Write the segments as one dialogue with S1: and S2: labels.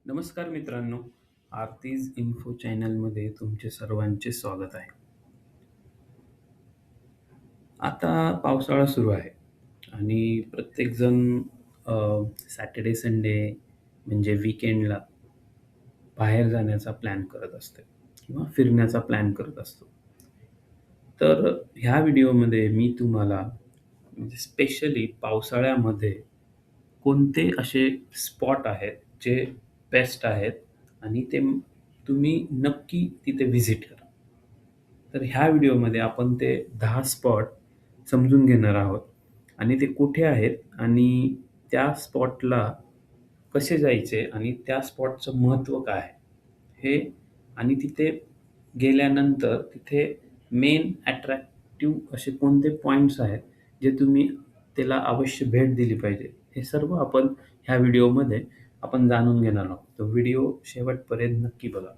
S1: नमस्कार मित्रांनो, आरतीज इन्फो चॅनलमध्ये तुमचे सर्वांचे स्वागत आहे. आता पावसाळा सुरू आहे आणि प्रत्येकजण अ, सॅटर्डे, संडे म्हणजे वीकेंडला बाहेर जाण्याचा प्लॅन करत असते किंवा फिरण्याचा प्लॅन करत असतो. तर ह्या व्हिडिओमध्ये मी तुम्हाला म्हणजे स्पेशली पावसाळ्यामध्ये कोणते असे स्पॉट आहेत, जे बेस्ट आहेत आणि तुम्ही नक्की तिथे व्हिजिट करा. तर ह्या व्हिडिओमध्ये आपण ते 10 स्पॉट समजून घेणार आहोत आणि ते कुठे आहेत आणि त्या स्पॉटला कसे जायचे आणि त्या स्पॉटचं महत्त्व काय आहे? हे आणि तिथे गेल्यानंतर तिथे मेन अट्रॅक्टिव्ह असे कोणते पॉइंट्स आहेत, जे तुम्ही त्याला अवश्य भेट दिली पाहिजे. हे सर्व आपण ह्या व्हिडिओमध्ये आपण जाणून घेणार आहोत. तो व्हिडिओ शेवटपर्यंत नक्की बघा.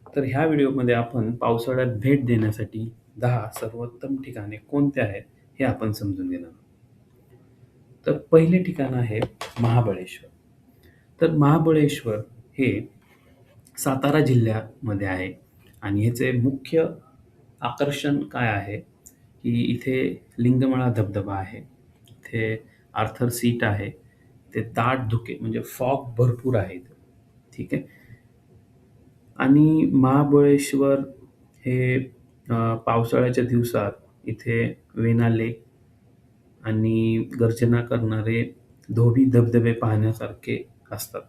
S1: तर ह्या व्हिडिओमध्ये आपण पावसाळ्यात भेट देण्यासाठी 10 सर्वोत्तम ठिकाणे कोणती आहेत, हे आपण समजून घेणार आहोत. तर पहिले ठिकाण आहे महाबळेश्वर. तर महाबळेश्वर हे सातारा जिल्ह्यामध्ये आहे आणि ह्याचे मुख्य आकर्षण काय आहे, की इथे लिंगमळा धबधबा आहे. इथे आर्थर सीट आहे. ते दाट धुके म्हणजे फॉग भरपूर आहे इथे. ठीक आहे. आणि महाबळेश्वर हे पावसाळ्याच्या दिवसात इथे वेना लेक आणि गर्जना करणारे धोबी धबधबे पाहण्यासारखे असतात.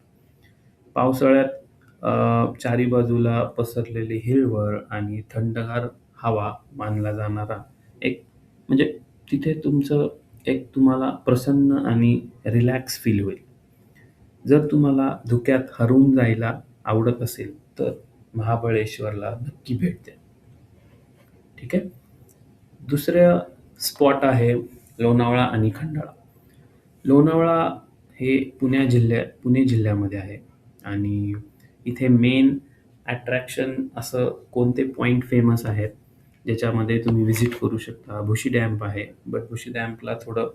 S1: पावसाळ्यात चारी बाजूला पसरलेली हिरवळ आणि थंडगार हवा मानला जाणारा एक म्हणजे तिथे तुम्हाला प्रसन्न आणि रिलॅक्स फील होईल. जर तुम्हाला धुक्यात हरवून जायला आवडत असेल, तर महाबळेश्वरला नक्की भेट द्या. ठीक आहे. दुसरं स्पॉट आहे लोणावळा आणि खंडाळा. लोणावळा हे पुणे जिल्ह्यामध्ये आहे आणि इथे मेन अट्रॅक्शन असं कोणते पॉइंट फेमस आहेत, ज्याच्यामध्ये तुम्ही व्हिजिट करू शकता. भुशी डॅम आहे, बट भुशी डॅमला थोडं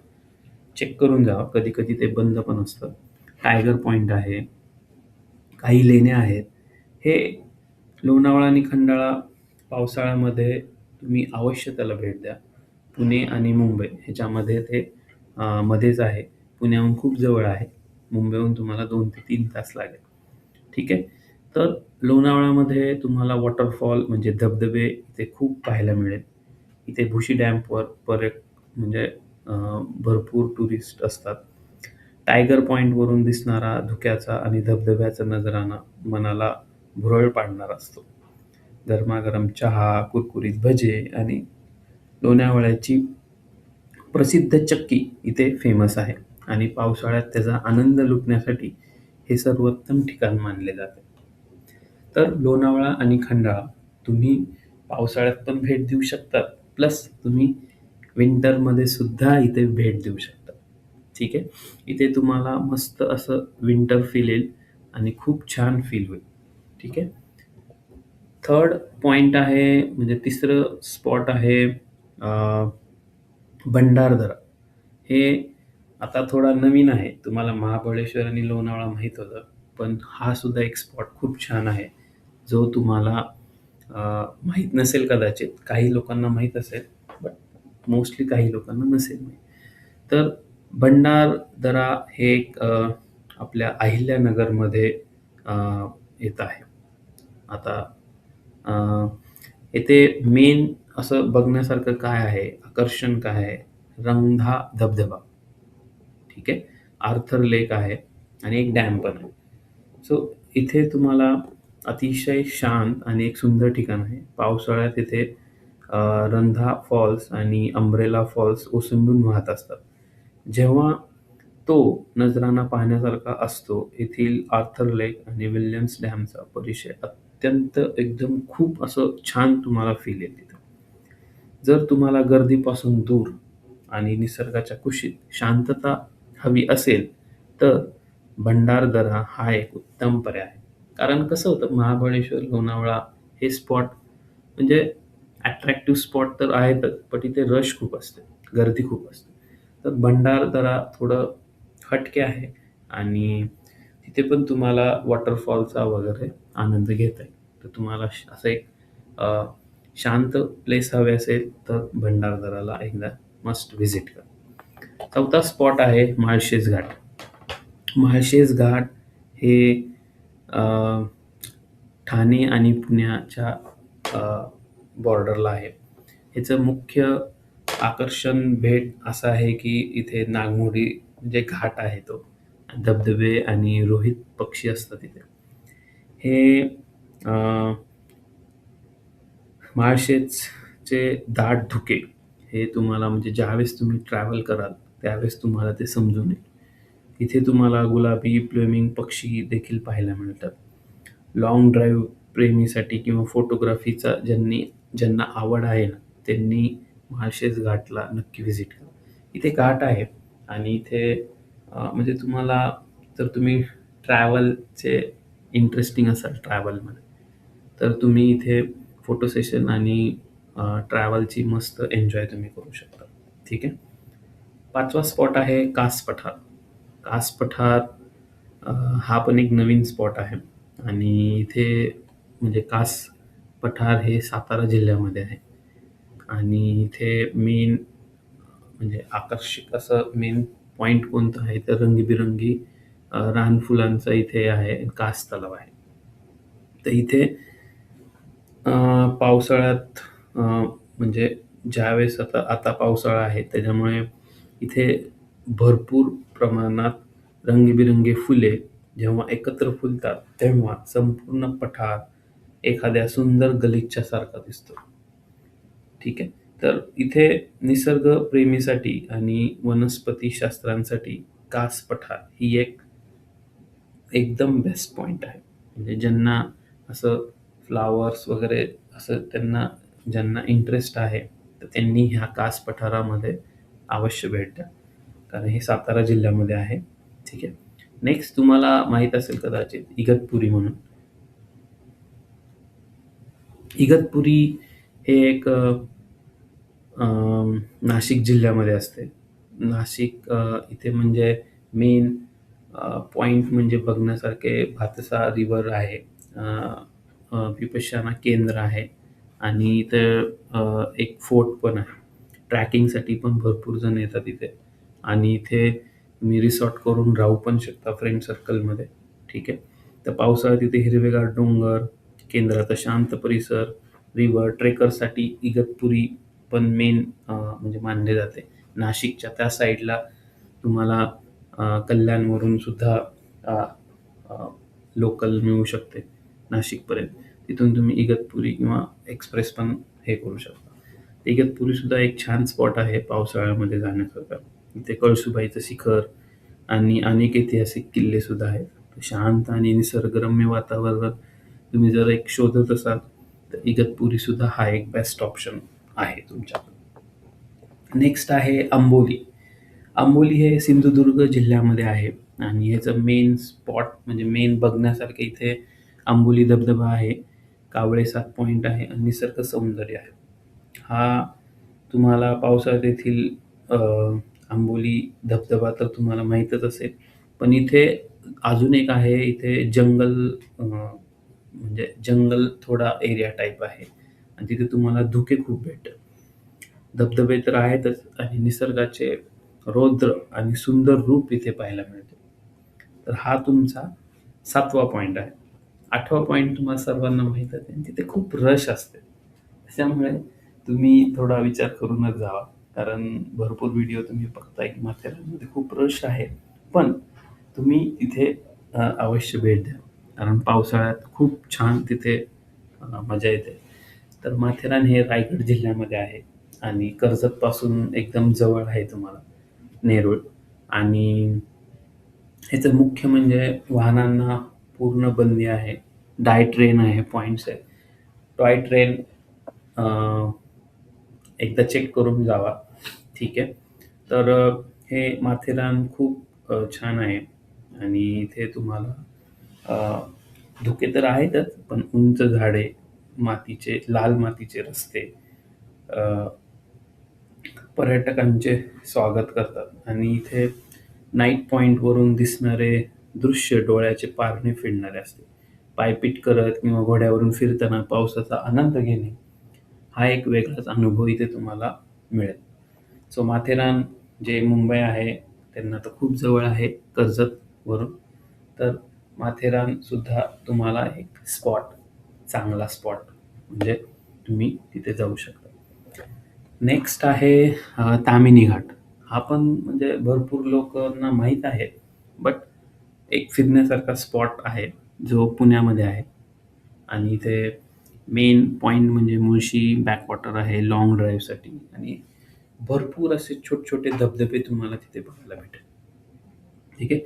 S1: चेक करून जावं. कधी-कधी ते बंद पण असतं. टायगर पॉइंट आहे, काही लेण्या आहेत. हे लोणावळा आणि खंडाळा पावसाळ्यामध्ये तुम्ही अवश्य त्याला भेट द्या. पुणे आणि मुंबई ह्याच्यामध्ये ते मध्येच आहे. पुण्याहून खूप जवळ आहे. मुंबईहून तुम्हाला 2 ते 3 तास लागेल. ठीक आहे. तर लोणावळ्यामध्ये तुम्हाला वॉटरफॉल म्हणजे धबधबे इथे खूप पाहायला मिळेल. इथे भुशी डॅमवर म्हणजे अ, भरपूर टुरिस्ट असतात. टायगर पॉइंटवरून दिसणारा धुक्याचा आणि धबधब्याचा नजारा मनाला भुरळ पाडणारा असतो. गरमागरम चहा, कुरकुरीत भजे आणि लोणावळ्याची प्रसिद्ध चक्की इथे फेमस आहे आणि पावसाळ्यात त्याचा आनंद लुटण्यासाठी हे सर्वोत्तम ठिकाण मानले जाते. तर लोणावळा आणि खंडाळा तुम्ही पावसाळ्यात पण भेट देऊ शकता. प्लस तुम्ही विंटरमध्ये सुद्धा इथे भेट देऊ शकता. ठीक आहे. इथे तुम्हाला मस्त असं विंटर फील येईल आणि खूप छान फील होईल. ठीक आहे. थर्ड पॉइंट आहे म्हणजे तिसरं स्पॉट आहे भंडारदरा. हे आता थोडा नवीन आहे. तुम्हाला महाबळेश्वर आणि लोणावळा माहीत होतं. पण हा सुद्धा एक स्पॉट खूप छान आहे, जो तुम्हाला माहीत नसेल कदाचित. काही लोकांना माहीत असेल, बट मोस्टली काही लोकांना नसेल माहीत. तर भंडारदरा हे एक आपल्या अहिल्यानगरमध्ये अ, येत आहे. आता अ, येथे मेन असं बघण्यासारखं काय आहे, आकर्षण काय आहे? रंधा धबधबा, ठीक आहे. आर्थर लेक आहे आणि एक डॅम पण आहे. सो इथे तुम्हाला अतिशय शांत आणि एक सुंदर ठिकाण आहे. पावसाळ्यात इथे अ, रंधा फॉल्स आणि अंब्रेला फॉल्स ओसंडून वाहत असतात. जेव्हा तो नजराणा पाहण्यासारखा असतो. येथील आर्थर लेक आणि विल्यम्स डॅमचा परिसर अत्यंत एकदम खूप असं छान तुम्हाला फील येईल तिथं. जर तुम्हाला गर्दीपासून दूर आणि निसर्गाच्या कुशीत शांतता हवी असेल, तर भंडारदरा हा एक उत्तम पर्याय आहे. कारण कसं होतं महाबळेश्वर, लोणावळा हे स्पॉट म्हणजे अट्रॅक्टिव्ह स्पॉट तर आहेतच, पण इथे रश खूप असते, गर्दी खूप असते. तर भंडारदरा थोडं हटके आहे आणि तिथे पण तुम्हाला वॉटरफॉलचा वगैरे आनंद घेता येईल. तर तुम्हाला असं एक अ, शांत प्लेस हवे असेल तर भंडारदराला एकदा मस्ट व्हिजिट करा. चौथा स्पॉट आहे माळशेज घाट. माळशेज घाट हे अ, ठाणे आणि पुण्याच्या बॉर्डरला आहे. ह्याचं मुख्य आकर्षण भेट असं आहे की इथे नागमोडी जे घाट आहे तो, धबधबे आणि रोहित पक्षी असतात तिथे. हे अ, माळशेजचे दाट धुके हे तुम्हाला म्हणजे ज्यावेळेस तुम्ही ट्रॅव्हल कराल, त्यावेळेस तुम्हाला ते समजून येईल. इथे तुम्हाला गुलाबी फ्लेमिंग पक्षी देखील पाहायला मिळतात. लाँग ड्राईव्ह प्रेमीसाठी किंवा फोटोग्राफीचा ज्यांना आवड आहे ना, त्यांनी माळशेज घाटला नक्की व्हिजिट करा. इथे घाट आहे आणि इथे म्हणजे तुम्हाला जर तुम्ही ट्रॅव्हलचे इंटरेस्टिंग असाल ट्रॅव्हलमध्ये, तर तुम्ही इथे फोटो सेशन आणि ट्रॅव्हलची मस्त एन्जॉय तुम्ही करू शकता. ठीक आहे. 5वा स्पॉट आहे कास पठार. कास पठार अ, हा पण एक नवीन स्पॉट आहे आणि इथे म्हणजे कास पठार हे सातारा जिल्ह्यामध्ये आहे आणि इथे मेन म्हणजे आकर्षक असं मेन पॉइंट कोणतं आहे तर रंगीबिरंगी रानफुलांचा इथे आहे, कास तलाव आहे. तर इथे अ, पावसाळ्यात म्हणजे ज्यावेळेस आता आता पावसाळा आहे त्याच्यामुळे इथे भरपूर प्रमाणात रंगीबिरंगी फुले जेव्हा एकत्र फुलतात, तेव्हा संपूर्ण पठार एखाद्या सुंदर गलिच्यासारखा दिसतो. ठीक आहे. तर इथे निसर्ग प्रेमीसाठी आणि वनस्पती शास्त्रांसाठी कास पठार ही एक एकदम बेस्ट पॉइंट आहे. म्हणजे ज्यांना असं फ्लॉवर्स वगैरे असं ज्यांना इंटरेस्ट आहे, तर त्यांनी ह्या कास पठारामध्ये अवश्य भेट द्या. कारण हे सातारा जिल्ह्यामध्ये आहे. ठीक आहे. नेक्स्ट तुम्हाला माहीत असेल कदाचित इगतपुरी म्हणून. इगतपुरी हे एक नाशिक जिल्ह्यामध्ये असते. इथे म्हणजे मेन पॉइंट म्हणजे बघण्यासारखे भातसा रिव्हर आहे. अ, विपश्यना केंद्र आहे आणि इथं एक फोर्ट पण आहे. ट्रॅकिंगसाठी पण भरपूर जण येतात इथे आणि इथे तुम्ही रिसॉर्ट करून राहू पण शकता फ्रेंड सर्कलमध्ये. ठीक आहे. तर पावसाळ्यात इथे हिरवेगार डोंगर, केंद्राचा शांत परिसर, रिव्हर ट्रेकरसाठी इगतपुरी पण मेन म्हणजे मानले जाते. नाशिकच्या त्या साईडला तुम्हाला कल्याणवरून सुद्धा अ, अ, लोकल मिळू शकते नाशिकपर्यंत. तिथून तुम्ही इगतपुरी किंवा एक्सप्रेस पण हे करू शकता. इगतपुरी सुद्धा एक छान स्पॉट आहे पावसाळ्यामध्ये जाण्यासारखा. इथे कळसुबाईचं शिखर आणि अनेक ऐतिहासिक किल्ले सुद्धा आहेत. शांत आणि निसर्गरम्य वातावरण तुम्ही जर एक शोधत असाल, तर इगतपुरी सुद्धा हा एक बेस्ट ऑप्शन आहे तुमच्याकडे. नेक्स्ट आहे अंबोली. अंबोली हे सिंधुदुर्ग जिल्ह्यामध्ये आहे आणि ह्याचं मेन स्पॉट म्हणजे मेन बघण्यासारखं इथे अंबोली धबधबा आहे, कावळे 7 पॉइंट आहे आणि निसर्ग सौंदर्य आहे. हा तुम्हाला पावसाळ्यात येथील अ, आंबोली धबधबा तर तुम्हाला माहीतच असेल. पण इथे अजून एक आहे, इथे म्हणजे जंगल थोडा एरिया टाइप आहे आणि तिथे तुम्हाला धुके खूप भेटतात. धबधबे तर आहेतच आणि निसर्गाचे रौद्र आणि सुंदर रूप इथे पाहायला मिळते. तर हा तुमचा 7वा पॉइंट आहे. 8वा पॉइंट तुम्हाला सर्वांना माहीतच आहे आणि तिथे खूप रश असते. त्याच्यामुळे तुम्ही थोडा विचार करूनच जावा. कारण भरपूर व्हिडिओ तुम्ही बघताय की माथेरानमध्ये खूप रश आहे. पण तुम्ही तिथे अवश्य भेट द्या. कारण पावसाळ्यात खूप छान तिथे मजा येते. तर माथेरान हे रायगड जिल्ह्यामध्ये आहे आणि कर्जतपासून एकदम जवळ आहे तुम्हाला नेरूळ आणि ह्याचं मुख्य म्हणजे वाहनांना पूर्ण बंदी आहे. डाय ट्रेन आहे, पॉइंट्स आहेत. टॉय ट्रेन अ, एकदा चेक करून जावा. ठीक आहे. तर हे माथेरान खूप छान आहे आणि इथे तुम्हाला अ, धुके तर आहेतच, पण उंच झाडे, लाल मातीचे रस्ते अ, पर्यटकांचे स्वागत करतात आणि इथे नाईट पॉइंटवरून दिसणारे दृश्य डोळ्याचे पारणे फेडणारे असते. पायपीट करत किंवा घोड्यावरून फिरताना पावसाचा आनंद घेणे, हा एक वेगळाच अनुभव इथे तुम्हाला मिळेल. सो माथेरान जे मुंबई आहे, त्यांना तर खूप जवळ आहे कर्जतवरून. तर माथेरानसुद्धा तुम्हाला एक स्पॉट, चांगला स्पॉट म्हणजे तुम्ही तिथे जाऊ शकता. नेक्स्ट आहे ताम्हिणी घाट. हा पण म्हणजे भरपूर लोकांना माहीत आहे. बट एक फिरण्यासारखा स्पॉट आहे, जो पुण्यामध्ये आहे आणि इथे मेन पॉइंट म्हणजे मुळशी बॅकवॉटर आहे लाँग ड्राईव्हसाठी आणि भरपूर असे छोटे-छोटे धबधबे तुम्हाला तिथे बघायला भेटेल. ठीक आहे.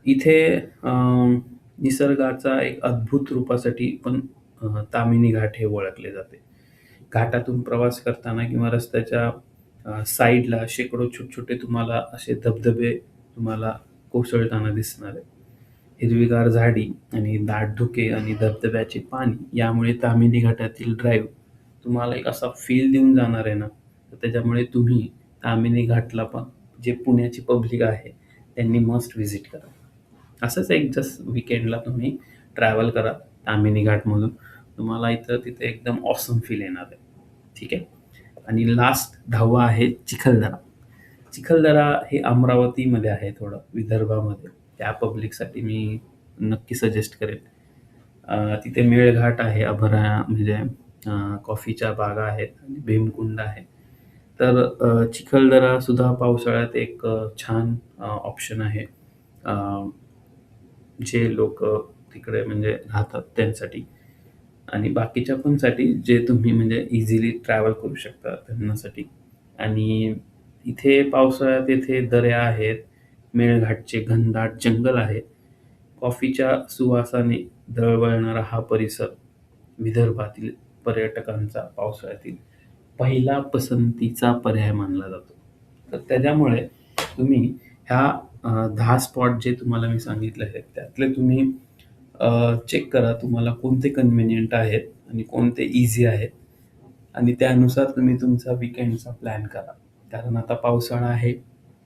S1: इथे निसर्गाचा एक अद्भुत रूपासाठी पण ताम्हिणी घाट हे ओळखले जाते. घाटातून प्रवास करताना किंवा रस्त्याच्या साईडला शेकडो छोटे-छोटे तुम्हाला असे धबधबे तुम्हाला कोसळताना दिसणार आहेत. हिरवीगार झाडी आणि दाट धुके आणि धबधब्याचे पाणी यामुळे ताम्हिणी घाटातील ड्राईव्ह तुम्हाला एक असा फील देऊन जाणार आहे ना, तर त्याच्यामुळे तुम्ही ताम्हिणी घाटला पण जे पुण्याची पब्लिक आहे, त्यांनी मस्ट व्हिजिट करा. असंच एक जस्ट वीकेंडला तुम्ही ट्रॅव्हल करा ताम्हिणी घाटमधून. तुम्हाला इथं तिथे एकदम ऑसम फील येणार आहे. ठीक आहे. आणि लास्ट 10वा आहे चिखलदरा. चिखलदरा हे अमरावतीमध्ये आहे थोडं विदर्भामध्ये. त्या पब्लिकसाठी मी नक्की सजेस्ट करेन. तिथे मेळघाट आहे, म्हणजे कॉफीच्या बागा आहेत आणि भीमकुंड आहे. तर चिखलदरासुद्धा पावसाळ्यात एक छान ऑप्शन आहे. अ, जे लोकं तिकडे म्हणजे राहतात त्यांसाठी आणि बाकीच्या पण साठी जे तुम्ही म्हणजे इझिली ट्रॅव्हल करू शकता त्यांनासाठी. आणि इथे पावसाळ्यात इथे दऱ्या आहेत, मेळघाटचे घनदाट जंगल आहे. कॉफीच्या सुवासाने दळवळणारा हा परिसर विदर्भातील पर्यटकांचा पावसाळ्यातील पहिला पसंतीचा पर्याय मानला जातो. तर त्याच्यामुळे तुम्ही ह्या 10 स्पॉट जे तुम्हाला मी सांगितले आहेत, त्यातले तुम्ही चेक करा तुम्हाला कोणते कन्व्हिनियंट आहेत आणि कोणते ईझी आहेत आणि त्यानुसार तुम्ही तुमचा वीकेंडचा प्लॅन करा. कारण आता पावसाळा आहे.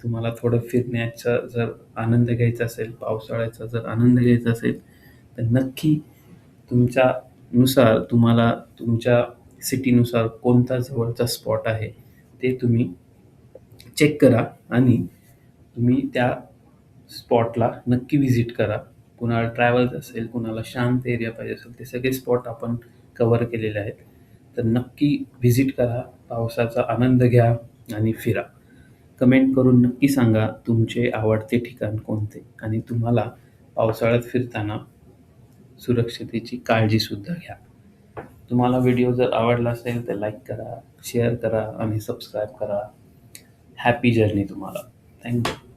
S1: तुम्हाला थोडं फिरण्याचा जर आनंद घ्यायचा असेल, पावसाळ्याचा जर आनंद घ्यायचा असेल, तर नक्की तुमच्यानुसार तुम्हाला तुमच्या सिटीनुसार कोणता जवळचा स्पॉट आहे, ते तुम्ही चेक करा आणि तुम्ही त्या स्पॉटला नक्की व्हिजिट करा. कुणाला ट्रॅव्हल्स असेल, कुणाला शांत एरिया पाहिजे असेल, ते सगळे स्पॉट आपण कव्हर केलेले आहेत. तर नक्की व्हिजिट करा, पावसाचा आनंद घ्या आणि फिरा. कमेंट करून नक्की सांगा तुमचे आवडते ठिकाण कोणते आणि तुम्हाला पावसाळ्यात फिरताना सुरक्षितेची काळजीसुद्धा घ्या. तुम्हाला व्हिडिओ जर आवडला असेल तर लाईक करा, शेअर करा आणि सबस्क्राईब करा. हॅपी जर्नी तुम्हाला. Thank you.